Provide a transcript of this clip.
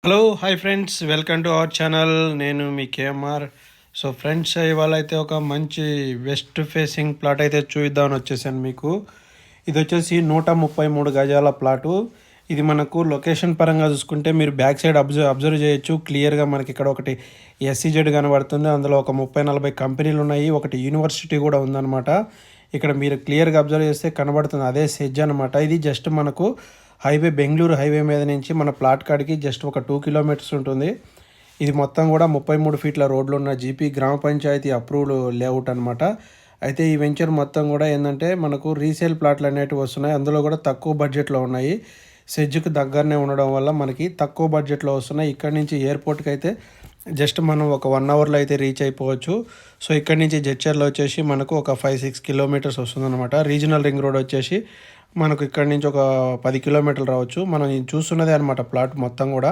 Hello hi friends, welcome to our channel. నేను మీ KMR. So friends, ఇవాళ అయితే ఒక మంచి వెస్ట్ ఫేసింగ్ ప్లాట్ అయితే చూద్దామని వచ్చేసాను మీకు. ఇది వచ్చేసి 133 గజాల ప్లాటు. ఇది మనకు లొకేషన్ పరంగా చూసుకుంటే మీరు బ్యాక్ సైడ్ అబ్జర్వ్ చేయొచ్చు. క్లియర్గా మనకి ఇక్కడ ఒకటి ఎస్సీజెడ్ కనబడుతుంది. అందులో ఒక 30-40 కంపెనీలు ఉన్నాయి. ఒకటి యూనివర్సిటీ కూడా ఉందన్నమాట. ఇక్కడ మీరు క్లియర్గా అబ్జర్వ్ చేస్తే కనబడుతుంది, అదే సెజ్ అనమాట. ఇది జస్ట్ మనకు హైవే, బెంగళూరు హైవే మీద నుంచి మన ప్లాట్ కాడికి జస్ట్ ఒక 2 కిలోమీటర్స్ ఉంటుంది. ఇది మొత్తం కూడా 33 ఫీట్ల రోడ్లు ఉన్న జీపీ గ్రామ పంచాయతీ అప్రూవ్డ్ లేఅవుట్ అనమాట. అయితే ఈ వెంచర్ మొత్తం కూడా ఏంటంటే మనకు రీసేల్ ప్లాట్లు అనేటివి వస్తున్నాయి. అందులో కూడా తక్కువ బడ్జెట్లో ఉన్నాయి. సెజ్కి దగ్గరనే ఉండడం వల్ల మనకి తక్కువ బడ్జెట్లో వస్తున్నాయి. ఇక్కడ నుంచి ఎయిర్పోర్ట్కి అయితే జస్ట్ మనం ఒక 1 అవర్లో అయితే రీచ్ అయిపోవచ్చు. సో ఇక్కడ నుంచి జడ్చర్లో వచ్చేసి మనకు ఒక 5-6 కిలోమీటర్స్ వస్తుందన్నమాట. రీజనల్ రింగ్ రోడ్ వచ్చేసి మనకు ఇక్కడ నుంచి ఒక 10 కిలోమీటర్లు రావచ్చు. మనం చూస్తున్నదే అనమాట ప్లాట్ మొత్తం కూడా.